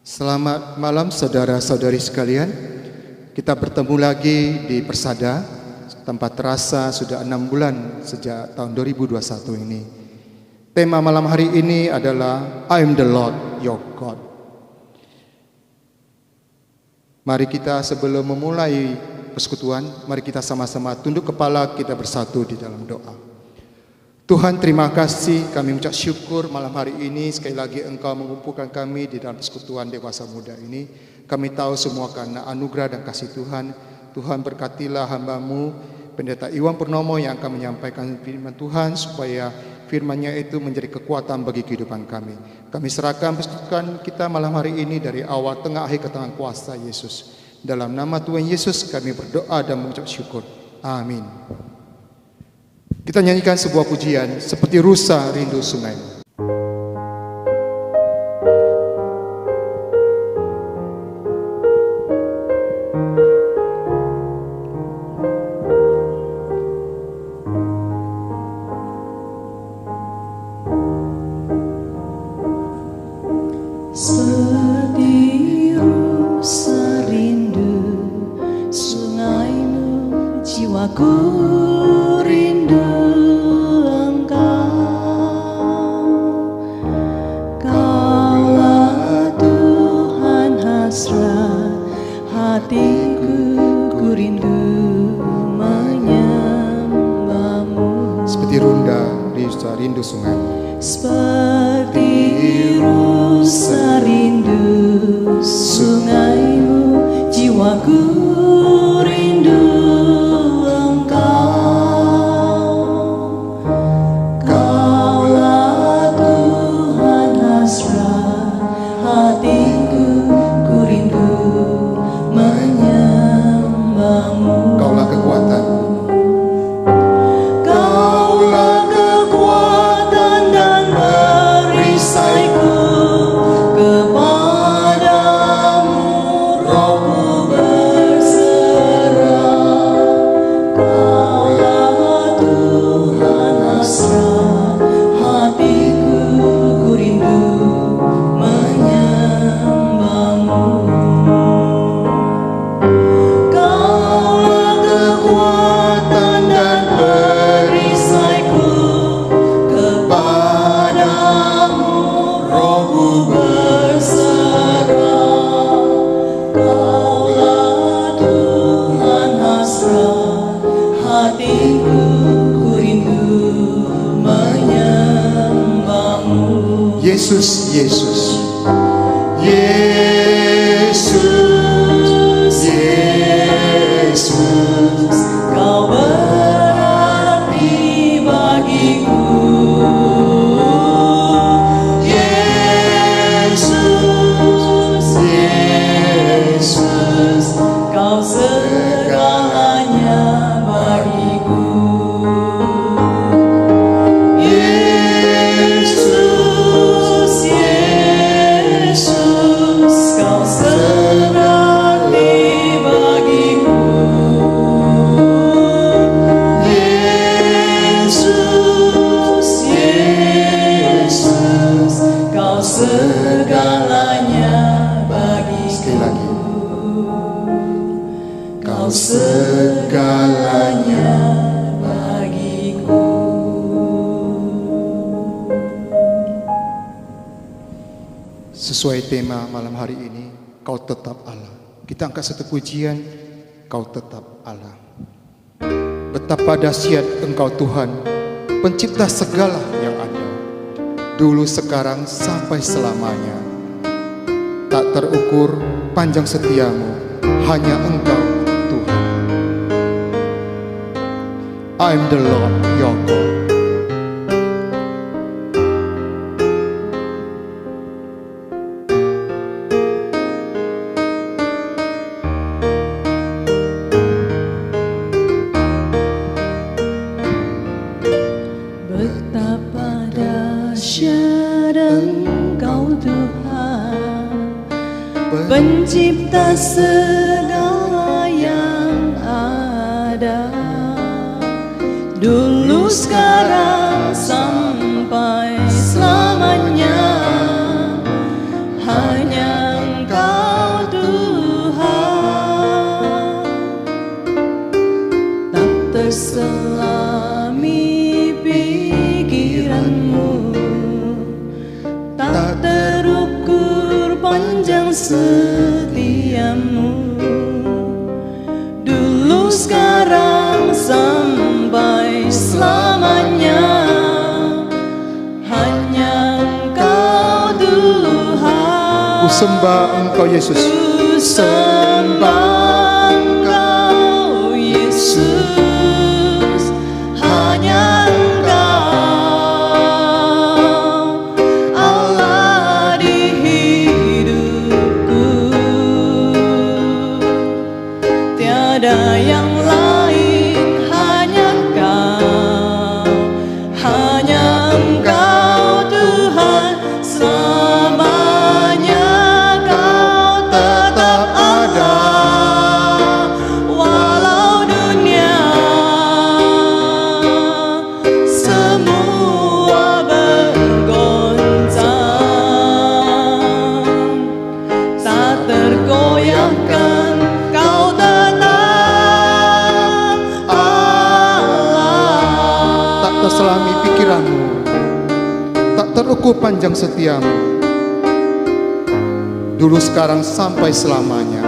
Selamat malam saudara-saudari sekalian. Kita bertemu lagi di Persada. Tempat terasa sudah 6 bulan sejak tahun 2021 ini. Tema malam hari ini adalah I am the Lord your God. Mari kita sebelum memulai persekutuan, mari kita sama-sama tunduk kepala, kita bersatu di dalam doa. Tuhan, terima kasih, kami mengucap syukur malam hari ini sekali lagi Engkau mengumpulkan kami di dalam persekutuan dewasa muda ini. Kami tahu semua karena anugerah dan kasih Tuhan. Tuhan, berkatilah hamba-Mu Pendeta Iwan Purnomo yang akan menyampaikan firman Tuhan, supaya firman-Nya itu menjadi kekuatan bagi kehidupan kami. Kami serahkan persekutuan kita malam hari ini dari awal, tengah, akhir ke tangan kuasa Yesus. Dalam nama Tuhan Yesus kami berdoa dan mengucap syukur. Amin. Kita nyanyikan sebuah pujian seperti rusa rindu sungai. Seperti rusa rindu sungaimu, jiwaku rindu Engkau. Kaulah Tuhan hasrat hatiku, ku rindu menyembah-Mu. Seperti rusa rindu sungai. Seperti rusa rindu sungaimu, jiwaku rindu Engkau. Kaulah Tuhan hasrat hatiku, ku rindu menyembah-Mu. Kaulah kekuatan. Kaulah kekuatan dan perisaiku, kepadamu rohku berserah. Kaulah Tuhan hasrat hatiku, ku rindu menyembah-Mu. Kaulah kekuatan dan perisaiku, kepadamu rohku berserah. Kaulah Tuhan hasrat hatiku, ku rindu menyembah-Mu. Yesus, Yesus. Yesus, Yesus, Kau berarti bagiku. Yesus, Yesus, Kau segalanya bagiku. Yesus, Yesus, Kau seberarti bagiku. Yesus, Yesus, Kau segalanya Sekali lagi. bagiku. Kau segalanya bagiku. Sesuai tema malam hari ini, Kau tetap Allah. Kita angkat satu pujian, Kau tetap Allah. Betapa dahsyat Engkau Tuhan, pencipta segala yang ada, dulu, sekarang, sampai selamanya. Tak terukur panjang setiamu, hanya Engkau Tuhan. I am the Lord your God. Betapa dahsyat Engkau Tuhan, pencipta segala yang ada, dulu, sekarang, sampai selamanya. Hanya terselami pikiranmu, tak terukur panjang setiamu. Dulu, sekarang, sampai selamanya, hanya Engkau Tuhan. Ku sembah Engkau Yesus. Ku sembah Engkau Yesus, hanya Engkau Allah di hidupku. Tiada yang lain, hanya Engkau, hanya Engkau Tuhan. Selamanya Kau tetap ada, walau dunia semua bergoncang. Tak tergoyahkan, Kau tetap Allah. Tak terselami pikiranmu, tak terukur panjang setiamu. Dulu, sekarang, sampai selamanya,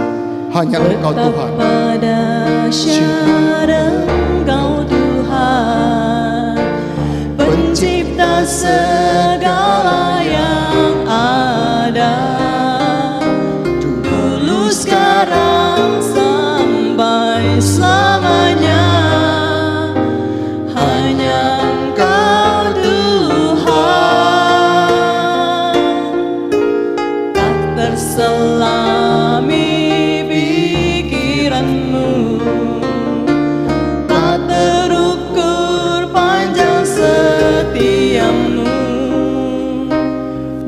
hanya Engkau Tetap Tuhan. pada syarat Engkau Tuhan, pencipta segala yang ada. Dulu, sekarang, sampai selamanya, hanya Engkau Tuhan. Tak terselami pikiranmu, tak terukur panjang setiamu.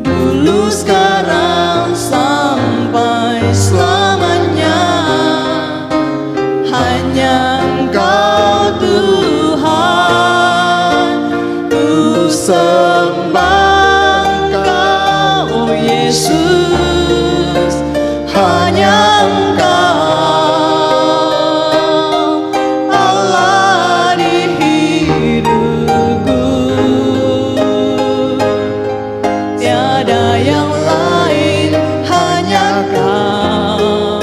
Dulu, sekarang, sampai selamanya, hanya Engkau Tuhan. Ku sembah Engkau Yesus, hanya Engkau Allah di hidupku. Tiada yang lain, hanya Kau,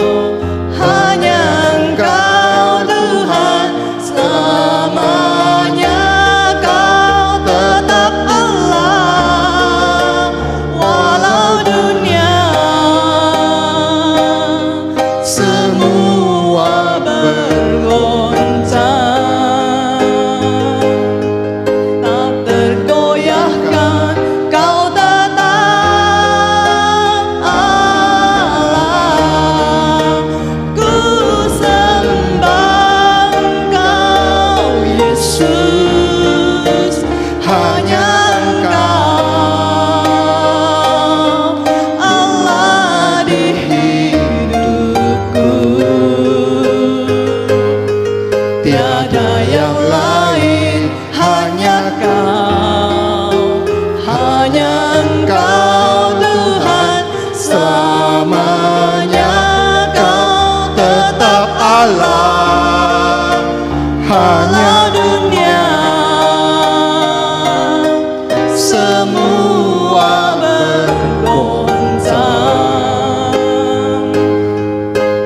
hanya Engkau Tuhan. Selamanya Kau tetap Allah, walau dunia semua bergoncang. Tak tergoyahkan, Kau tetap Allah. Ku sembah Engkau Yesus, hanya Engkau Allah di hidupku. Tiada yang lain, hanya Kau, hanya Engkau Tuhan. Selamanya Kau tetap Allah, hanya dunia semua bergoncang.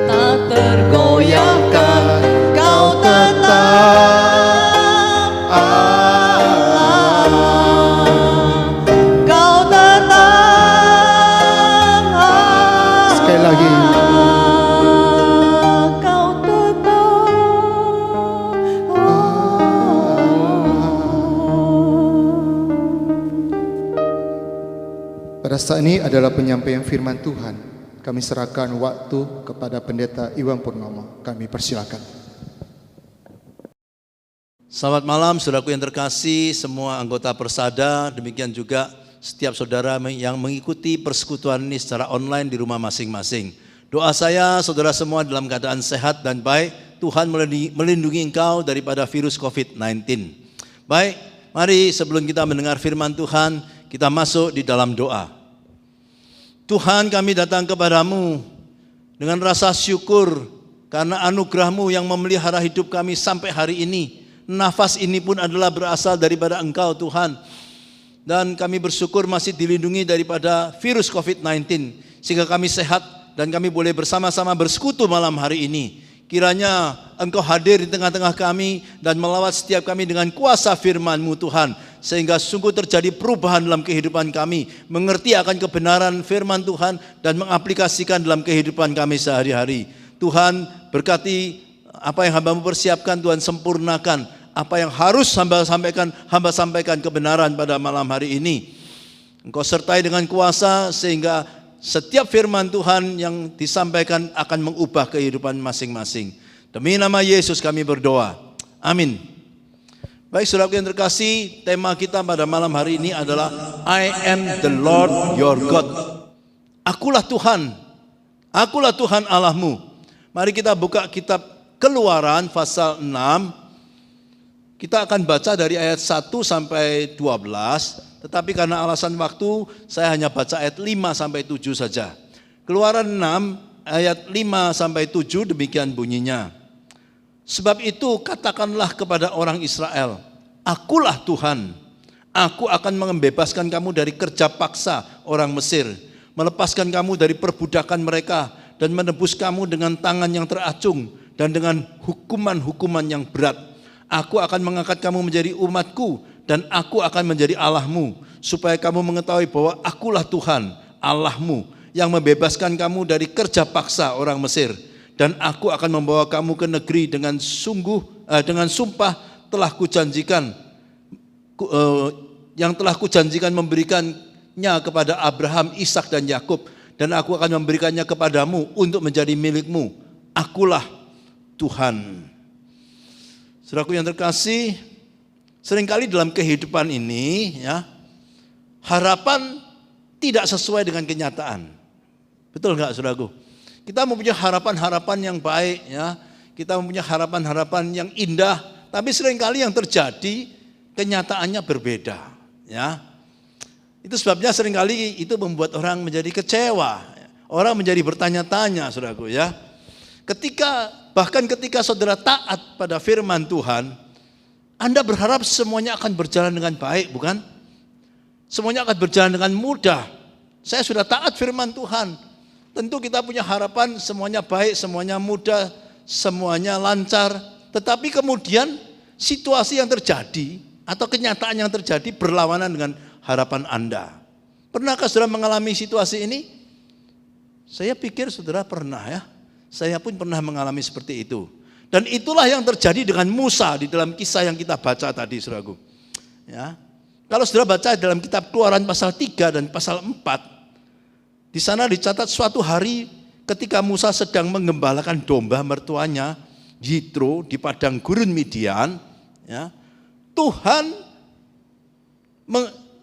Tak tergoyahkan, Kau tetap Allah, Kau tetap Allah. Sekali lagi. Kau tetap Pada saat ini adalah penyampaian firman Tuhan. Kami serahkan waktu kepada Pendeta Iwan Purnomo. Kami persilakan. Selamat malam saudaraku yang terkasih, semua anggota Persada, demikian juga setiap saudara yang mengikuti persekutuan ini secara online di rumah masing-masing. Doa saya saudara semua dalam keadaan sehat dan baik, Tuhan melindungi engkau daripada virus COVID-19. Baik, mari sebelum kita mendengar firman Tuhan, kita masuk di dalam doa. Tuhan, kami datang kepadamu dengan rasa syukur karena anugerah-Mu yang memelihara hidup kami sampai hari ini. nafas ini pun adalah berasal daripada Engkau Tuhan. Dan kami bersyukur masih dilindungi daripada virus COVID-19 sehingga kami sehat dan kami boleh bersama-sama bersekutu malam hari ini. Kiranya Engkau hadir di tengah-tengah kami dan melawat setiap kami dengan kuasa firman-Mu Tuhan, sehingga sungguh terjadi perubahan dalam kehidupan kami, mengerti akan kebenaran firman Tuhan dan mengaplikasikan dalam kehidupan kami sehari-hari. Tuhan berkati apa yang hamba-Mu persiapkan, Tuhan sempurnakan. Apa yang harus hamba sampaikan kebenaran pada malam hari ini. Engkau sertai dengan kuasa sehingga setiap firman Tuhan yang disampaikan akan mengubah kehidupan masing-masing. Demi nama Yesus kami berdoa. Amin. Baik saudaraku yang terkasih, tema kita pada malam hari ini adalah I am the Lord your God. Akulah Tuhan Allahmu. Mari kita buka kitab Keluaran pasal 6. Kita akan baca dari ayat 1 sampai 12, tetapi karena alasan waktu saya hanya baca ayat 5 sampai 7 saja. Keluaran 6 ayat 5 sampai 7 demikian bunyinya. Sebab itu katakanlah kepada orang Israel, Akulah Tuhan, aku akan membebaskan kamu dari kerja paksa orang Mesir, melepaskan kamu dari perbudakan mereka, dan menebus kamu dengan tangan yang teracung dan dengan hukuman-hukuman yang berat. Aku akan mengangkat kamu menjadi umatku dan aku akan menjadi Allahmu, supaya kamu mengetahui bahwa akulah Tuhan Allahmu yang membebaskan kamu dari kerja paksa orang Mesir. Dan aku akan membawa kamu ke negeri dengan sumpah telah kujanjikan, yang telah kujanjikan memberikannya kepada Abraham, Ishak dan Yakub, dan aku akan memberikannya kepadamu untuk menjadi milikmu. Akulah Tuhan. Saudaraku yang terkasih, seringkali dalam kehidupan ini ya, harapan tidak sesuai dengan kenyataan. Betul enggak saudaraku? Kita mempunyai harapan-harapan yang baik ya, kita mempunyai harapan-harapan yang indah, tapi seringkali yang terjadi kenyataannya berbeda ya. Itu sebabnya seringkali itu membuat orang menjadi kecewa, orang menjadi bertanya-tanya saudaraku ya. Bahkan ketika saudara taat pada firman Tuhan, Anda berharap semuanya akan berjalan dengan baik, bukan? Semuanya akan berjalan dengan mudah. Saya sudah taat firman Tuhan. Tentu kita punya harapan semuanya baik, semuanya mudah, semuanya lancar. Tetapi kemudian situasi yang terjadi atau kenyataan yang terjadi berlawanan dengan harapan Anda. Pernahkah saudara mengalami situasi ini? Saya pikir saudara pernah ya. Saya pun pernah mengalami seperti itu. Dan itulah yang terjadi dengan Musa di dalam kisah yang kita baca tadi, saudaraku. Ya. Kalau saudara baca dalam kitab Keluaran pasal 3 dan pasal 4, di sana dicatat suatu hari ketika Musa sedang menggembalakan domba mertuanya, Yitro, di padang gurun Midian, ya, Tuhan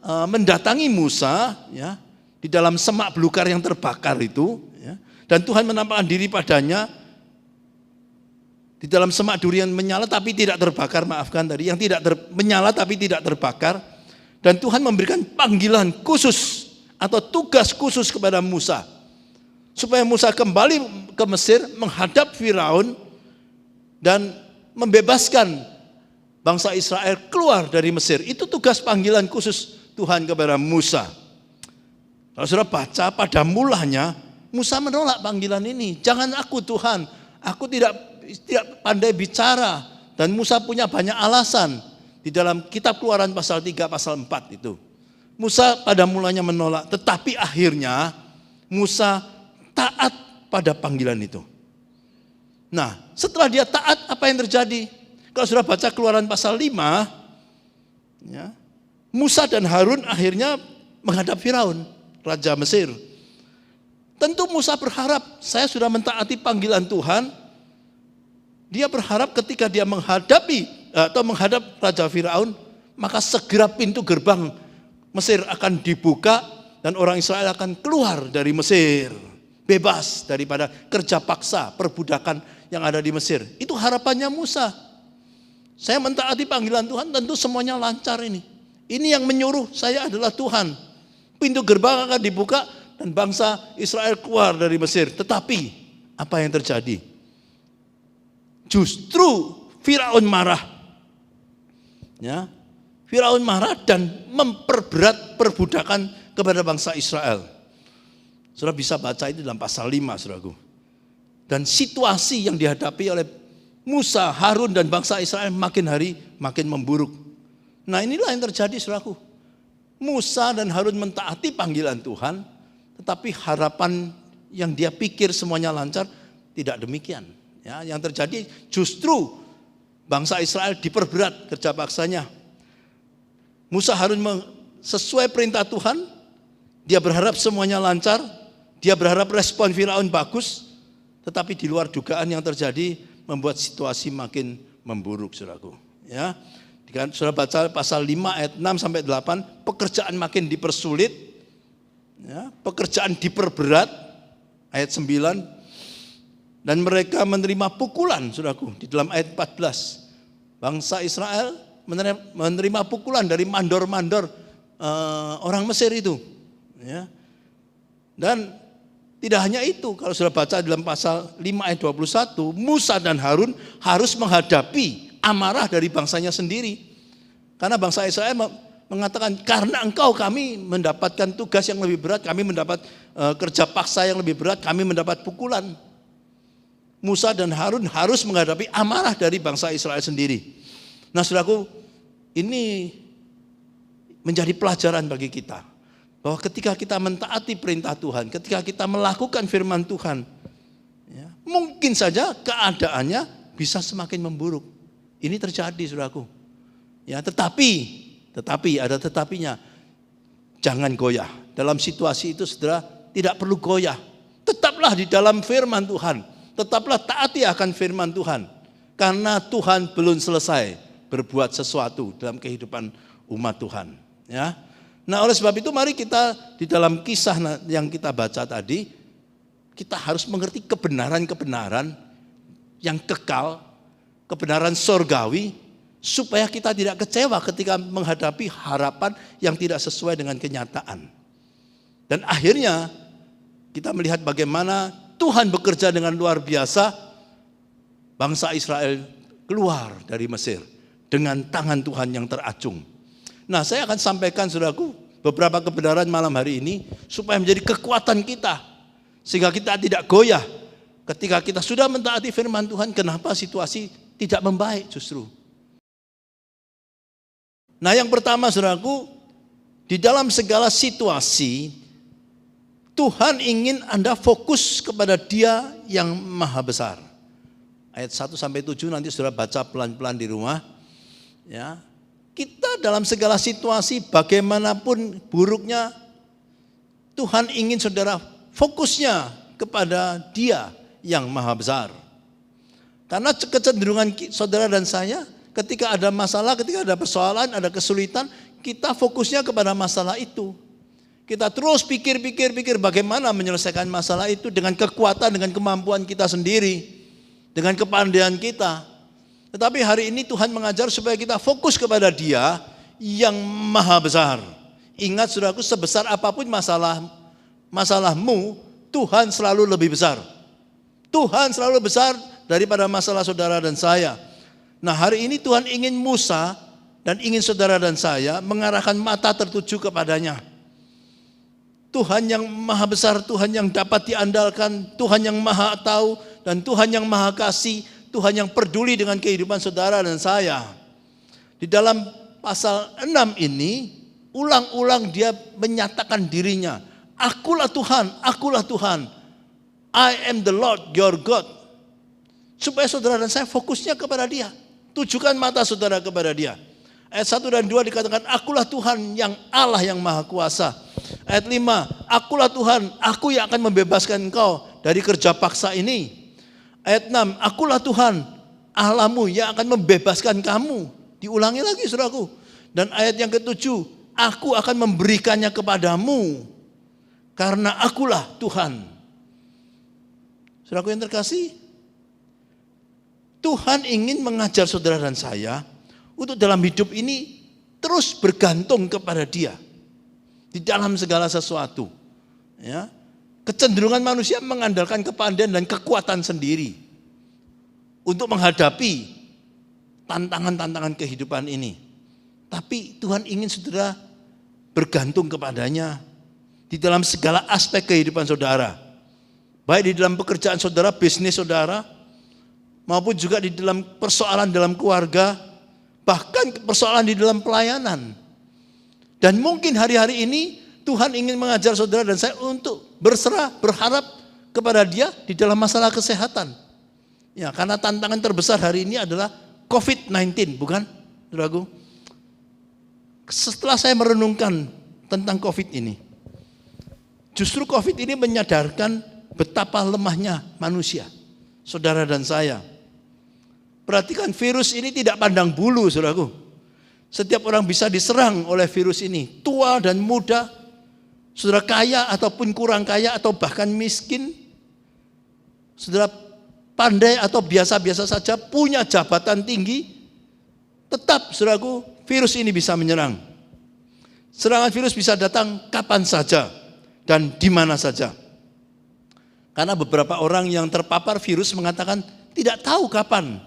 mendatangi Musa ya, di dalam semak belukar yang terbakar itu. Dan Tuhan menampakkan diri padanya di dalam semak durian menyala tapi tidak terbakar, menyala tapi tidak terbakar. Dan Tuhan memberikan panggilan khusus atau tugas khusus kepada Musa, supaya Musa kembali ke Mesir menghadap Firaun dan membebaskan bangsa Israel keluar dari Mesir. Itu tugas panggilan khusus Tuhan kepada Musa. Kalau saudara baca pada mulanya, Musa menolak panggilan ini. Jangan aku Tuhan, aku tidak pandai bicara. Dan Musa punya banyak alasan di dalam kitab Keluaran pasal 3, pasal 4 itu. Musa pada mulanya menolak, tetapi akhirnya Musa taat pada panggilan itu. Nah, setelah dia taat, apa yang terjadi? Kalau sudah baca Keluaran pasal 5, ya, Musa dan Harun akhirnya menghadap Firaun, raja Mesir. Tentu Musa berharap, saya sudah mentaati panggilan Tuhan. Dia berharap ketika dia menghadap Raja Firaun, maka segera pintu gerbang Mesir akan dibuka dan orang Israel akan keluar dari Mesir, bebas daripada kerja paksa, perbudakan yang ada di Mesir. Itu harapannya Musa. Saya mentaati panggilan Tuhan, tentu semuanya lancar ini. Ini yang menyuruh saya adalah Tuhan. Pintu gerbang akan dibuka dan bangsa Israel keluar dari Mesir. Tetapi apa yang terjadi? Justru Firaun marah. Ya, Firaun marah dan memperberat perbudakan kepada bangsa Israel. Saudara bisa baca itu dalam pasal 5, saudaraku. Dan situasi yang dihadapi oleh Musa, Harun dan bangsa Israel makin hari makin memburuk. Nah, inilah yang terjadi, saudaraku. Musa dan Harun mentaati panggilan Tuhan, tetapi harapan yang dia pikir semuanya lancar tidak demikian. Ya, yang terjadi justru bangsa Israel diperberat kerja paksanya. Musa Harun sesuai perintah Tuhan, dia berharap semuanya lancar, dia berharap respon Firaun bagus, tetapi di luar dugaan yang terjadi membuat situasi makin memburuk, saudaraku. Ya, saudara baca pasal 5 ayat 6 sampai 8, pekerjaan makin dipersulit, ya, pekerjaan diperberat, ayat 9. Dan mereka menerima pukulan, saudaraku, di dalam ayat 14. Bangsa Israel menerima pukulan dari mandor-mandor orang Mesir itu. Ya. Dan tidak hanya itu, kalau sudah baca dalam pasal 5 ayat 21, Musa dan Harun harus menghadapi amarah dari bangsanya sendiri. Karena bangsa Israel mengatakan, karena engkau kami mendapatkan tugas yang lebih berat, kami mendapat kerja paksa yang lebih berat, kami mendapat pukulan. Musa dan Harun harus menghadapi amarah dari bangsa Israel sendiri. Nah, saudaraku, ini menjadi pelajaran bagi kita. Bahwa ketika kita mentaati perintah Tuhan, ketika kita melakukan firman Tuhan, ya, mungkin saja keadaannya bisa semakin memburuk. Ini terjadi, saudaraku. Ya, tetapi ada tetapinya. Jangan goyah. Dalam situasi itu, saudara, tidak perlu goyah. Tetaplah di dalam firman Tuhan. Tetaplah taati akan firman Tuhan. Karena Tuhan belum selesai berbuat sesuatu dalam kehidupan umat Tuhan. Ya. Nah, oleh sebab itu mari kita di dalam kisah yang kita baca tadi, kita harus mengerti kebenaran-kebenaran yang kekal, kebenaran sorgawi, supaya kita tidak kecewa ketika menghadapi harapan yang tidak sesuai dengan kenyataan. Dan akhirnya kita melihat bagaimana Tuhan bekerja dengan luar biasa, bangsa Israel keluar dari Mesir dengan tangan Tuhan yang teracung. Nah, saya akan sampaikan, saudaraku, beberapa kebenaran malam hari ini supaya menjadi kekuatan kita, sehingga kita tidak goyah ketika kita sudah mentaati firman Tuhan. Kenapa situasi tidak membaik justru? Nah, yang pertama, saudaraku, di dalam segala situasi Tuhan ingin Anda fokus kepada Dia yang maha besar. Ayat 1 sampai 7 nanti saudara baca pelan-pelan di rumah. Ya. Kita dalam segala situasi bagaimanapun buruknya, Tuhan ingin saudara fokusnya kepada Dia yang maha besar. Karena kecenderungan saudara dan saya ketika ada masalah, ketika ada persoalan, ada kesulitan, kita fokusnya kepada masalah itu. Kita terus pikir bagaimana menyelesaikan masalah itu dengan kekuatan, dengan kemampuan kita sendiri, dengan kepandaian kita. Tetapi hari ini Tuhan mengajar supaya kita fokus kepada Dia yang maha besar. Ingat, saudaraku, sebesar apapun masalahmu, Tuhan selalu lebih besar. Tuhan selalu besar daripada masalah saudara dan saya. Nah, hari ini Tuhan ingin Musa dan ingin saudara dan saya mengarahkan mata tertuju kepadanya. Tuhan yang maha besar, Tuhan yang dapat diandalkan, Tuhan yang maha tahu, dan Tuhan yang maha kasih, Tuhan yang peduli dengan kehidupan saudara dan saya. Di dalam pasal 6 ini, ulang-ulang dia menyatakan dirinya, akulah Tuhan, I am the Lord your God. Supaya saudara dan saya fokusnya kepada Dia. Tujukan mata saudara kepada Dia. Ayat 1 dan 2 dikatakan, akulah Tuhan yang Allah yang maha kuasa. Ayat 5, akulah Tuhan, aku yang akan membebaskan engkau dari kerja paksa ini. Ayat 6, akulah Tuhan, Allahmu yang akan membebaskan kamu. Diulangi lagi, saudaraku. Dan ayat yang ke-7, aku akan memberikannya kepadamu, karena akulah Tuhan. Saudaraku yang terkasih, Tuhan ingin mengajar saudara dan saya untuk dalam hidup ini terus bergantung kepada Dia di dalam segala sesuatu. Ya. Kecenderungan manusia mengandalkan kepandaian dan kekuatan sendiri untuk menghadapi tantangan-tantangan kehidupan ini. Tapi Tuhan ingin saudara bergantung kepadanya di dalam segala aspek kehidupan saudara. Baik di dalam pekerjaan saudara, bisnis saudara, maupun juga di dalam persoalan dalam keluarga, bahkan persoalan di dalam pelayanan. Dan mungkin hari-hari ini Tuhan ingin mengajar saudara dan saya untuk berserah, berharap kepada Dia di dalam masalah kesehatan. Ya, karena tantangan terbesar hari ini adalah COVID-19, bukan, saudaraku? Setelah saya merenungkan tentang COVID ini, justru COVID ini menyadarkan betapa lemahnya manusia, saudara dan saya. Perhatikan, virus ini tidak pandang bulu, saudaraku. Setiap orang bisa diserang oleh virus ini, tua dan muda, saudara kaya ataupun kurang kaya atau bahkan miskin, saudara pandai atau biasa-biasa saja, punya jabatan tinggi, tetap saudaraku virus ini bisa menyerang. Serangan virus bisa datang kapan saja dan di mana saja. Karena beberapa orang yang terpapar virus mengatakan tidak tahu kapan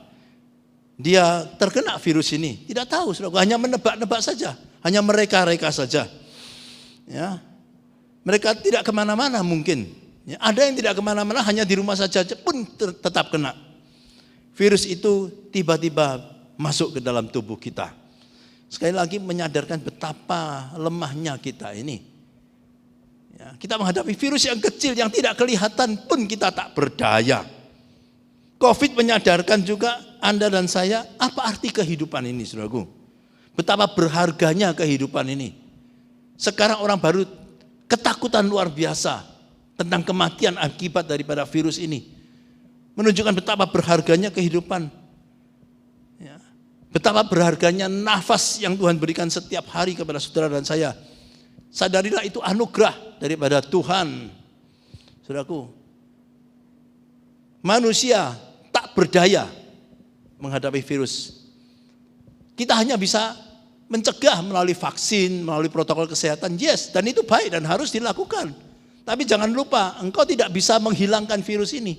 dia terkena virus ini. Tidak tahu, saudaraku, hanya menebak-nebak saja, hanya mereka-reka saja. Ya. Mereka tidak kemana-mana mungkin. Ya, ada yang tidak kemana-mana, hanya di rumah saja pun tetap kena. Virus itu tiba-tiba masuk ke dalam tubuh kita. Sekali lagi menyadarkan betapa lemahnya kita ini. Ya, kita menghadapi virus yang kecil yang tidak kelihatan pun kita tak berdaya. COVID menyadarkan juga Anda dan saya apa arti kehidupan ini, saudaraku. Betapa berharganya kehidupan ini. Sekarang orang baru ketakutan luar biasa tentang kematian akibat daripada virus ini. Menunjukkan betapa berharganya kehidupan. Ya. Betapa berharganya nafas yang Tuhan berikan setiap hari kepada saudara dan saya. Sadarilah itu anugerah daripada Tuhan. Saudaraku, manusia tak berdaya menghadapi virus. Kita hanya bisa mencegah melalui vaksin, melalui protokol kesehatan, yes, dan itu baik dan harus dilakukan. Tapi jangan lupa, engkau tidak bisa menghilangkan virus ini.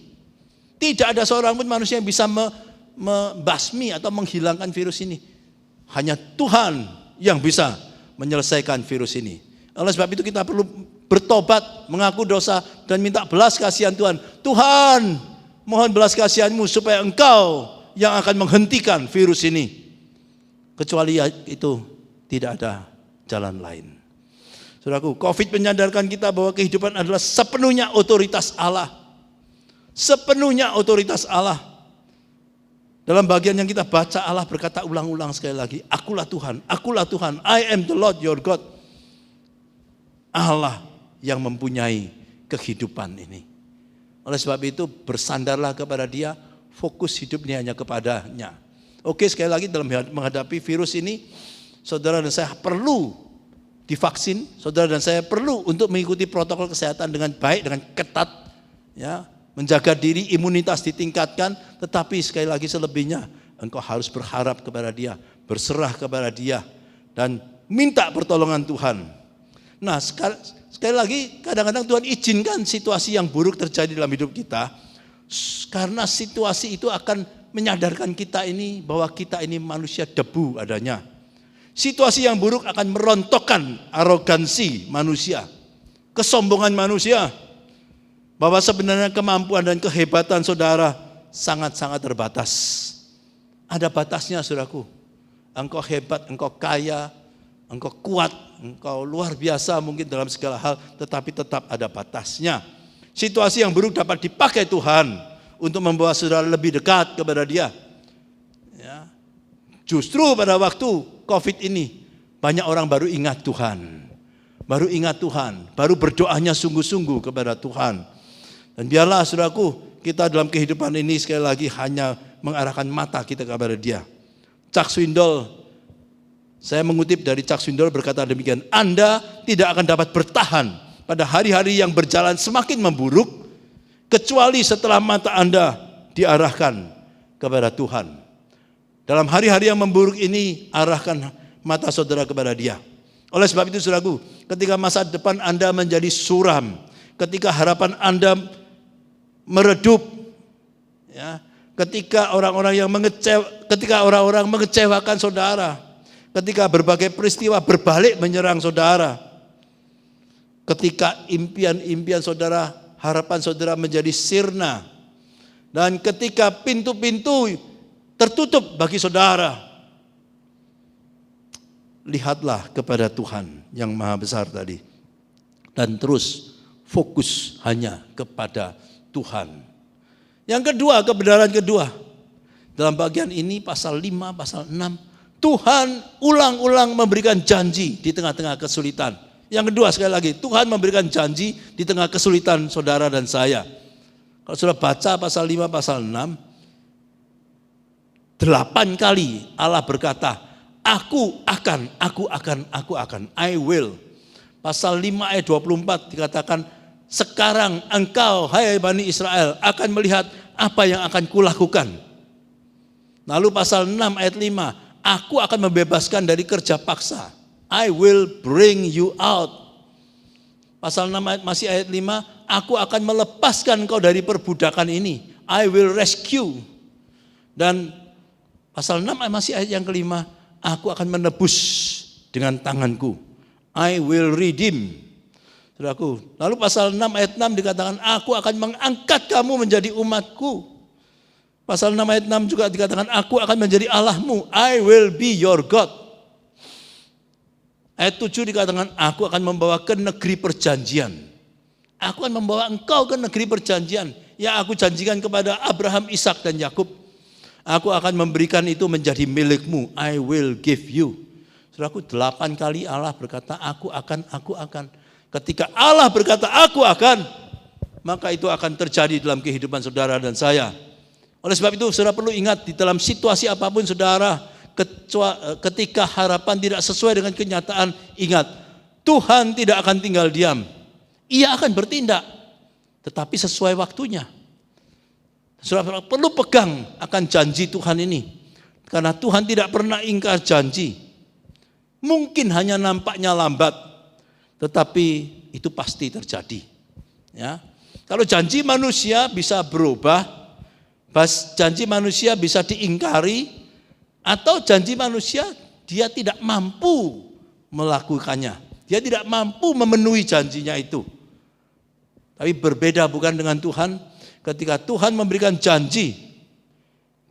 Tidak ada seorang pun manusia yang bisa membasmi atau menghilangkan virus ini. Hanya Tuhan yang bisa menyelesaikan virus ini. Oleh sebab itu kita perlu bertobat, mengaku dosa, dan minta belas kasihan Tuhan. Tuhan, mohon belas kasihan-Mu supaya Engkau yang akan menghentikan virus ini. Kecuali itu tidak ada jalan lain. Saudaraku, COVID menyadarkan kita bahwa kehidupan adalah sepenuhnya otoritas Allah. Sepenuhnya otoritas Allah. Dalam bagian yang kita baca, Allah berkata ulang-ulang sekali lagi, akulah Tuhan, I am the Lord your God. Allah yang mempunyai kehidupan ini. Oleh sebab itu bersandarlah kepada Dia, fokus hidupnya hanya kepadanya. Oke, sekali lagi dalam menghadapi virus ini, saudara dan saya perlu divaksin, saudara dan saya perlu untuk mengikuti protokol kesehatan dengan baik, dengan ketat, ya, menjaga diri, imunitas ditingkatkan, tetapi sekali lagi selebihnya engkau harus berharap kepada Dia, berserah kepada Dia, dan minta pertolongan Tuhan. Nah, sekali lagi kadang-kadang Tuhan izinkan situasi yang buruk terjadi dalam hidup kita, karena situasi itu akan menyadarkan kita ini bahwa kita ini manusia debu adanya. Situasi yang buruk akan merontokkan arogansi manusia, kesombongan manusia, bahwa sebenarnya kemampuan dan kehebatan saudara sangat-sangat terbatas. Ada batasnya, saudaraku. Engkau hebat, engkau kaya, engkau kuat, engkau luar biasa mungkin dalam segala hal, tetapi tetap ada batasnya. Situasi yang buruk dapat dipakai Tuhan untuk membawa saudara lebih dekat kepada Dia. Ya. Justru pada waktu COVID ini banyak orang baru ingat Tuhan. Baru berdoanya sungguh-sungguh kepada Tuhan. Dan biarlah saudaraku, kita dalam kehidupan ini sekali lagi hanya mengarahkan mata kita kepada Dia. Chuck Swindoll, saya mengutip dari Chuck Swindoll berkata demikian, Anda tidak akan dapat bertahan pada hari-hari yang berjalan semakin memburuk, kecuali setelah mata Anda diarahkan kepada Tuhan. Dalam hari-hari yang memburuk ini, arahkan mata saudara kepada Dia. Oleh sebab itu saudaraku, ketika masa depan Anda menjadi suram, ketika harapan Anda meredup, ya, ketika orang-orang mengecewakan saudara, ketika berbagai peristiwa berbalik menyerang saudara, ketika impian-impian saudara, harapan saudara menjadi sirna, dan ketika pintu-pintu tertutup bagi saudara, lihatlah kepada Tuhan yang maha besar tadi. Dan terus fokus hanya kepada Tuhan. Yang kedua, kebenaran kedua. Dalam bagian ini pasal 5, pasal 6. Tuhan ulang-ulang memberikan janji di tengah-tengah kesulitan. Yang kedua sekali lagi, Tuhan memberikan janji di tengah kesulitan saudara dan saya. Kalau sudah baca pasal 5, pasal 6. 8 kali Allah berkata, aku akan, I will. Pasal 5 ayat 24 dikatakan, sekarang engkau, hai Bani Israel, akan melihat apa yang akan kulakukan. Lalu pasal 6 ayat 5, aku akan membebaskan dari kerja paksa. I will bring you out. Pasal 6 ayat, masih ayat 5, aku akan melepaskan kau dari perbudakan ini. I will rescue. Dan pasal 6 ayat, masih ayat yang kelima, aku akan menebus dengan tanganku. I will redeem. Saudaraku, lalu pasal 6 ayat 6 dikatakan, aku akan mengangkat kamu menjadi umatku. Pasal 6 ayat 6 juga dikatakan, aku akan menjadi Allahmu. I will be your God. Ayat 7 dikatakan, aku akan membawa ke negeri perjanjian. Aku akan membawa engkau ke negeri perjanjian yang aku janjikan kepada Abraham, Ishak dan Yakub. Aku akan memberikan itu menjadi milikmu. I will give you. Saudaraku, 8 kali Allah berkata, aku akan. Ketika Allah berkata, aku akan, maka itu akan terjadi dalam kehidupan saudara dan saya. Oleh sebab itu, saudara perlu ingat, di dalam situasi apapun saudara, ketika harapan tidak sesuai dengan kenyataan, ingat, Tuhan tidak akan tinggal diam. Ia akan bertindak, tetapi sesuai waktunya. Saudara perlu pegang akan janji Tuhan ini. Karena Tuhan tidak pernah ingkar janji. Mungkin hanya nampaknya lambat, tetapi itu pasti terjadi. Ya. Kalau janji manusia bisa berubah, janji manusia bisa diingkari, atau janji manusia dia tidak mampu melakukannya. Dia tidak mampu memenuhi janjinya itu. Tapi berbeda bukan dengan Tuhan. Ketika Tuhan memberikan janji,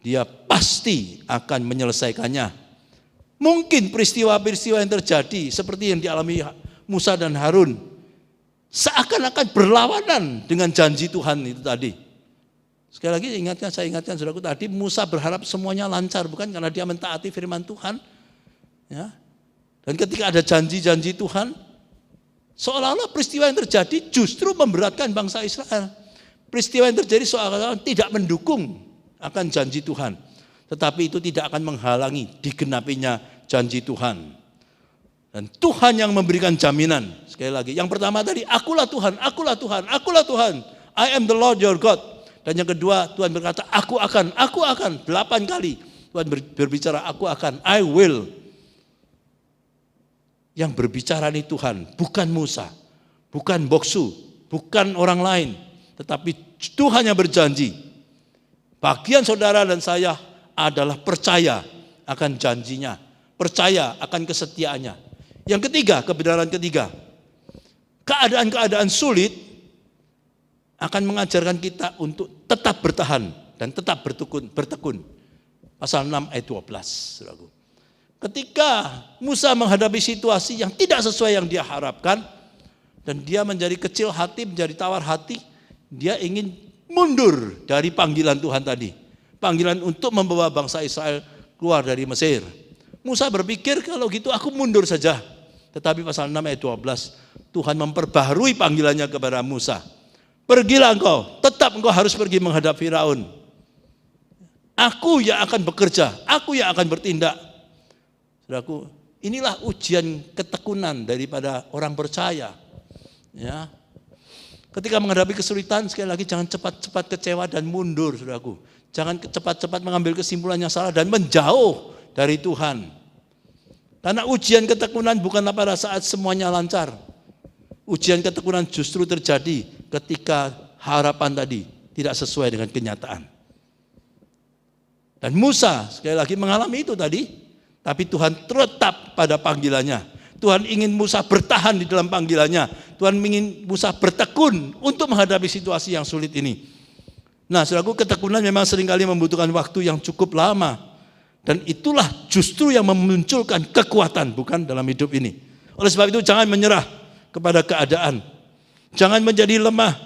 dia pasti akan menyelesaikannya. Mungkin peristiwa-peristiwa yang terjadi seperti yang dialami Musa dan Harun seakan-akan berlawanan dengan janji Tuhan itu tadi. Sekali lagi saya ingatkan saudaraku tadi, Musa berharap semuanya lancar, bukan karena dia mentaati firman Tuhan. Ya. Dan ketika ada janji-janji Tuhan, seolah-olah peristiwa yang terjadi justru memberatkan bangsa Israel. Peristiwa yang terjadi seolah-olah tidak mendukung akan janji Tuhan. Tetapi itu tidak akan menghalangi digenapinya janji Tuhan. Dan Tuhan yang memberikan jaminan. Sekali lagi, yang pertama tadi, akulah Tuhan, akulah Tuhan, akulah Tuhan. I am the Lord your God. Dan yang kedua, Tuhan berkata, aku akan. 8 kali Tuhan berbicara, aku akan, I will. Yang berbicara ini Tuhan, bukan Musa, bukan Boksu, bukan orang lain. Tetapi Tuhan yang berjanji. Bagian saudara dan saya adalah percaya akan janjinya. Percaya akan kesetiaannya. Yang ketiga, kebenaran ketiga. Keadaan-keadaan sulit akan mengajarkan kita untuk tetap bertahan dan tetap bertekun. Pasal 6 ayat 12. Saudaraku. Ketika Musa menghadapi situasi yang tidak sesuai yang dia harapkan, dan dia menjadi kecil hati, menjadi tawar hati, dia ingin mundur dari panggilan Tuhan tadi. Panggilan untuk membawa bangsa Israel keluar dari Mesir. Musa berpikir kalau gitu aku mundur saja. Tetapi pasal 6 ayat 12, Tuhan memperbaharui panggilannya kepada Musa. Pergilah engkau, tetap engkau harus pergi menghadap Firaun. Aku yang akan bekerja, aku yang akan bertindak. Saudaraku, inilah ujian ketekunan daripada orang percaya. Ya. Ketika menghadapi kesulitan, sekali lagi jangan cepat-cepat kecewa dan mundur, saudaraku. Jangan cepat-cepat mengambil kesimpulan yang salah dan menjauh dari Tuhan. Karena ujian ketekunan bukanlah pada saat semuanya lancar. Ujian ketekunan justru terjadi ketika harapan tadi tidak sesuai dengan kenyataan. Dan Musa sekali lagi mengalami itu tadi. Tapi Tuhan tetap pada panggilannya. Tuhan ingin Musa bertahan di dalam panggilannya. Tuhan ingin Musa bertekun untuk menghadapi situasi yang sulit ini. Nah, saudaraku, ketekunan memang seringkali membutuhkan waktu yang cukup lama. Dan itulah justru yang memunculkan kekuatan, bukan, dalam hidup ini. Oleh sebab itu jangan menyerah kepada keadaan. Jangan menjadi lemah.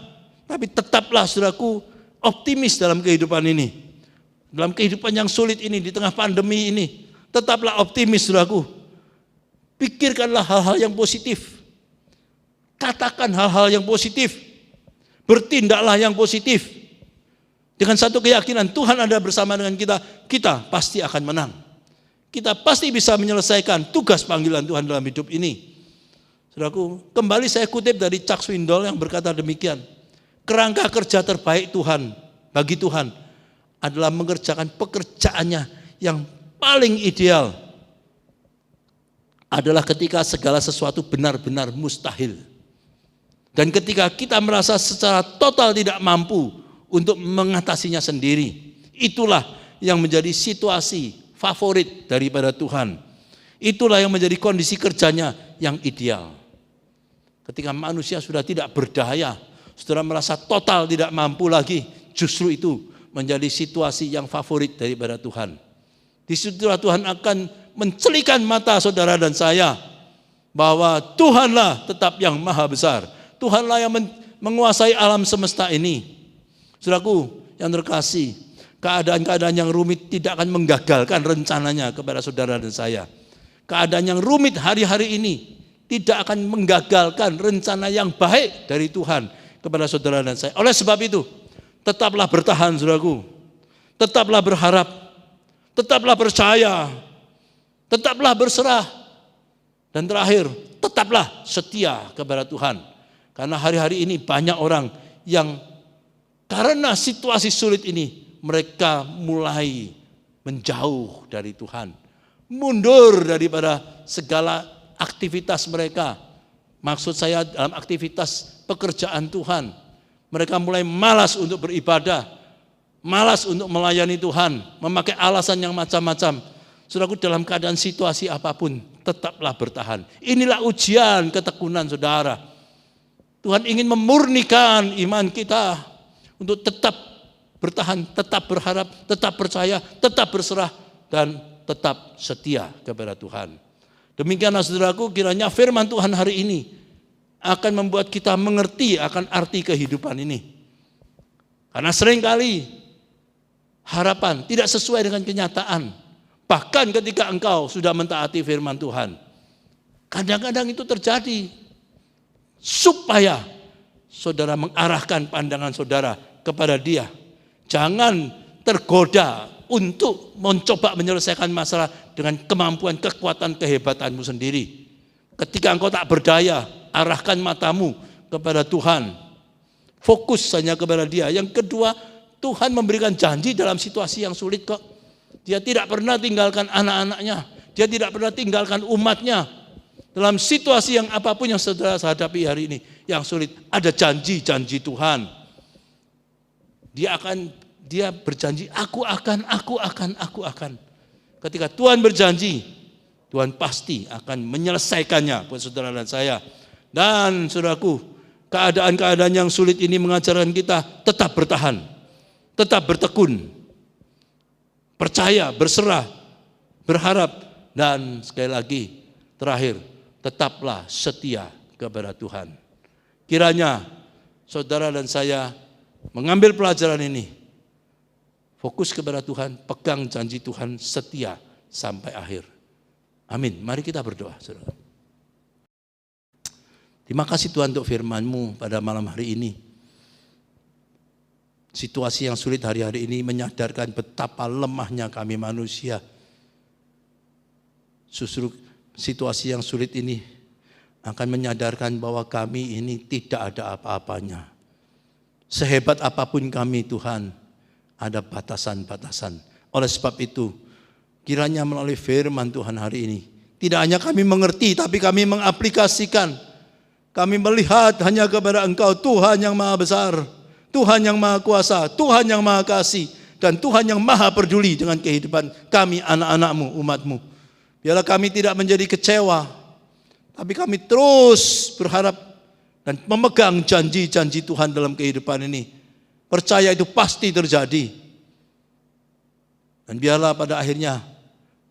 Tapi tetaplah, saudaraku, optimis dalam kehidupan ini. Dalam kehidupan yang sulit ini, di tengah pandemi ini. Tetaplah optimis, saudaraku. Pikirkanlah hal-hal yang positif. Katakan hal-hal yang positif. Bertindaklah yang positif. Dengan satu keyakinan, Tuhan ada bersama dengan kita, kita pasti akan menang. Kita pasti bisa menyelesaikan tugas panggilan Tuhan dalam hidup ini. Saudaraku, kembali saya kutip dari Chuck Swindoll yang berkata demikian. Kerangka kerja terbaik Tuhan, bagi Tuhan, adalah mengerjakan pekerjaannya yang paling ideal adalah ketika segala sesuatu benar-benar mustahil. Dan ketika kita merasa secara total tidak mampu untuk mengatasinya sendiri, itulah yang menjadi situasi favorit daripada Tuhan. Itulah yang menjadi kondisi kerjanya yang ideal. Ketika manusia sudah tidak berdaya, saudara merasa total tidak mampu lagi, justru itu menjadi situasi yang favorit daripada Tuhan. Di situlah Tuhan akan mencelikan mata saudara dan saya bahwa Tuhanlah tetap yang maha besar. Tuhanlah yang menguasai alam semesta ini. Saudaraku yang terkasih, keadaan-keadaan yang rumit tidak akan menggagalkan rencananya kepada saudara dan saya. Keadaan yang rumit hari-hari ini tidak akan menggagalkan rencana yang baik dari Tuhan kepada saudara dan saya. Oleh sebab itu, tetaplah bertahan, saudaraku. Tetaplah berharap. Tetaplah percaya. Tetaplah berserah. Dan terakhir, tetaplah setia kepada Tuhan. Karena hari-hari ini banyak orang yang karena situasi sulit ini, mereka mulai menjauh dari Tuhan. Mundur daripada segala aktivitas mereka. Maksud saya dalam aktivitas pekerjaan Tuhan. Mereka mulai malas untuk beribadah. Malas untuk melayani Tuhan. Memakai alasan yang macam-macam. Saudaraku, dalam keadaan situasi apapun, tetaplah bertahan. Inilah ujian ketekunan saudara. Tuhan ingin memurnikan iman kita untuk tetap bertahan, tetap berharap, tetap percaya, tetap berserah, dan tetap setia kepada Tuhan. Demikianlah saudaraku, kiranya firman Tuhan hari ini akan membuat kita mengerti akan arti kehidupan ini. Karena seringkali harapan tidak sesuai dengan kenyataan. Bahkan ketika engkau sudah mentaati firman Tuhan. Kadang-kadang itu terjadi. Supaya saudara mengarahkan pandangan saudara kepada Dia. Jangan tergoda untuk mencoba menyelesaikan masalah dengan kemampuan, kekuatan, kehebatanmu sendiri. Ketika engkau tak berdaya, arahkan matamu kepada Tuhan. Fokus hanya kepada Dia. Yang kedua, Tuhan memberikan janji dalam situasi yang sulit kok. Dia tidak pernah tinggalkan anak-anaknya. Dia tidak pernah tinggalkan umatnya. Dalam situasi yang apapun yang saudara hadapi hari ini, yang sulit, ada janji-janji Tuhan. Dia berjanji, aku akan. Ketika Tuhan berjanji, Tuhan pasti akan menyelesaikannya buat saudara dan saya. Dan saudaraku, keadaan-keadaan yang sulit ini mengajarkan kita tetap bertahan, tetap bertekun, percaya, berserah, berharap, dan sekali lagi terakhir, tetaplah setia kepada Tuhan. Kiranya saudara dan saya mengambil pelajaran ini, fokus kepada Tuhan, pegang janji Tuhan, setia sampai akhir. Amin. Mari kita berdoa, saudara. Terima kasih Tuhan untuk firman-Mu pada malam hari ini. Situasi yang sulit hari-hari ini menyadarkan betapa lemahnya kami manusia. Justru situasi yang sulit ini akan menyadarkan bahwa kami ini tidak ada apa-apanya. Sehebat apapun kami Tuhan, ada batasan-batasan. Oleh sebab itu, kiranya melalui firman Tuhan hari ini, tidak hanya kami mengerti, tapi kami mengaplikasikan. Kami melihat hanya kepada Engkau, Tuhan yang maha besar, Tuhan yang maha kuasa, Tuhan yang maha kasih, dan Tuhan yang maha peduli dengan kehidupan kami, anak-anak-Mu, umat-Mu. Biarlah kami tidak menjadi kecewa, tapi kami terus berharap dan memegang janji-janji Tuhan dalam kehidupan ini. Percaya itu pasti terjadi. Dan biarlah pada akhirnya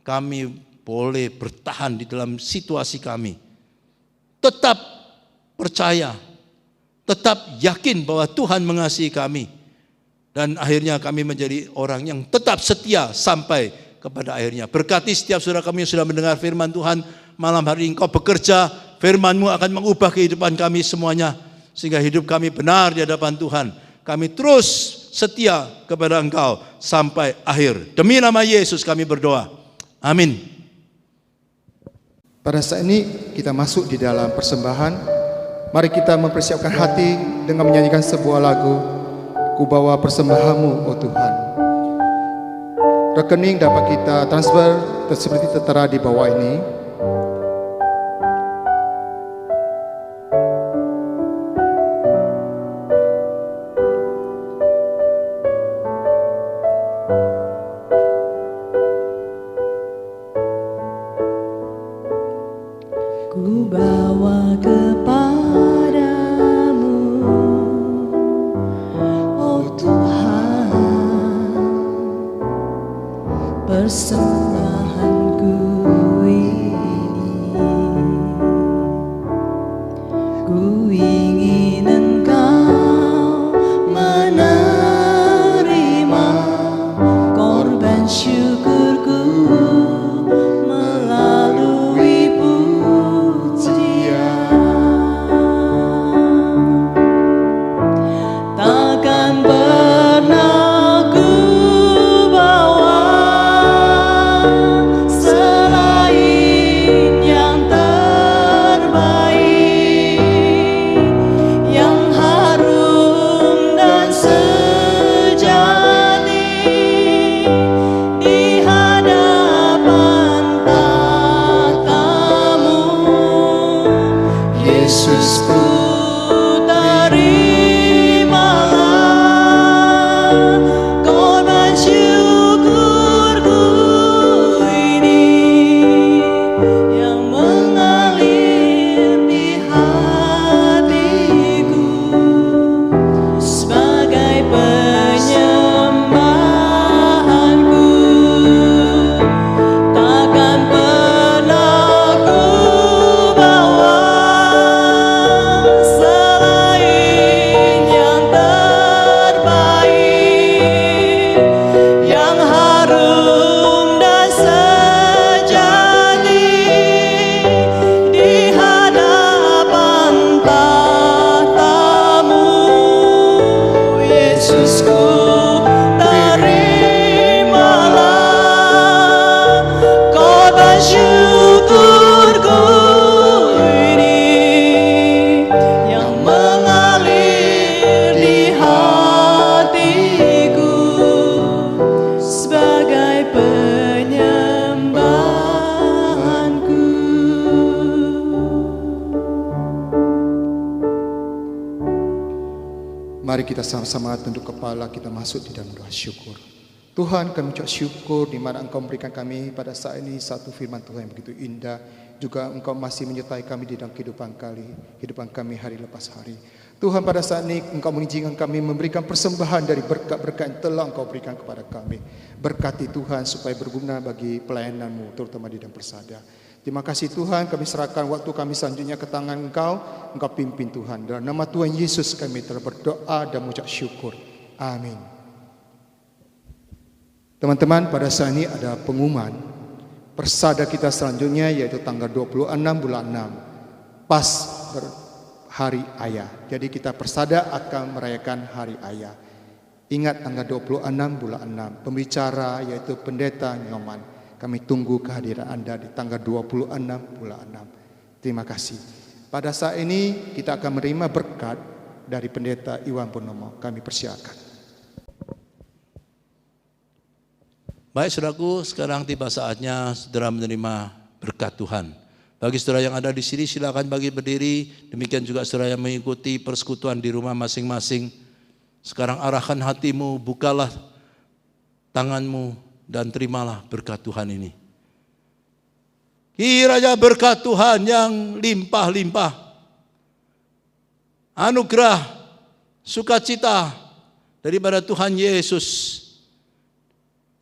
kami boleh bertahan di dalam situasi kami. Tetap percaya, tetap yakin bahwa Tuhan mengasihi kami. Dan akhirnya kami menjadi orang yang tetap setia sampai kepada akhirnya. Berkati setiap saudara kami yang sudah mendengar firman Tuhan malam hari ini. Engkau bekerja, firman-Mu akan mengubah kehidupan kami semuanya. Sehingga hidup kami benar di hadapan Tuhan. Kami terus setia kepada Engkau sampai akhir. Demi nama Yesus kami berdoa. Amin. Pada saat ini kita masuk di dalam persembahan. Mari kita mempersiapkan hati dengan menyanyikan sebuah lagu. Ku bawa persembahanmu, oh Tuhan. Rekening dapat kita transfer seperti tertera di bawah ini. Ku bawa kepadamu, oh Tuhan, persembahanku ini. Ku ingin Engkau menerima korban syukurku melalui pujian. Takkan pernah ku bawa selain yang terbaik, yang harum dan sejati di hadapan tatamu. Yesusku, terimalah korban syukurku ini yang mengalir di hatiku sebagai penyembahanku. Takkan pernah ku bawa selain yang terbaik, yang harum dan sejati di hadapan tatamu. Yesusku, terimalah korban syukurku ini yang mengalir di hatiku sebagai penyembahanku. Mari kita sama-sama tunduk kepala, kita masuk di dalam doa syukur. Tuhan, kami ucap syukur di mana Engkau memberikan kami pada saat ini satu firman Tuhan yang begitu indah. Juga Engkau masih menyertai kami di dalam kehidupan kami hari lepas hari. Tuhan, pada saat ini Engkau mengizinkan kami memberikan persembahan dari berkat-berkat yang telah Engkau berikan kepada kami. Berkati Tuhan supaya berguna bagi pelayanan-Mu, terutama di dalam persada. Terima kasih Tuhan, kami serahkan waktu kami selanjutnya ke tangan Engkau. Engkau pimpin Tuhan. Dalam nama Tuhan Yesus kami telah berdoa dan mengucap syukur. Amin. Teman-teman, pada saat ini ada pengumuman persada kita selanjutnya, yaitu tanggal 26 bulan 6, pas hari Ayah. Jadi kita persada akan merayakan hari Ayah. Ingat tanggal 26 bulan 6, pembicara yaitu Pendeta Nyoman. Kami tunggu kehadiran Anda di tanggal 26 bulan 6. Terima kasih. Pada saat ini kita akan menerima berkat dari Pendeta Iwan Purnomo. Kami persilakan. Baik saudaraku, sekarang tiba saatnya saudara menerima berkat Tuhan. Bagi saudara yang ada di sini silakan bagi berdiri. Demikian juga saudara yang mengikuti persekutuan di rumah masing-masing. Sekarang arahkan hatimu, bukalah tanganmu dan terimalah berkat Tuhan ini. Kiranya berkat Tuhan yang limpah-limpah, anugerah, sukacita daripada Tuhan Yesus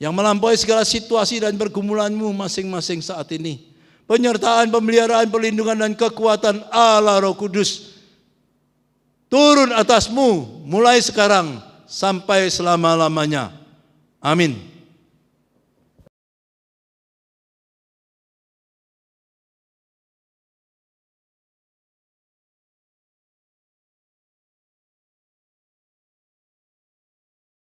yang melampaui segala situasi dan pergumulanmu masing-masing saat ini. Penyertaan, pemeliharaan, perlindungan dan kekuatan Allah Roh Kudus turun atasmu mulai sekarang sampai selama-lamanya. Amin.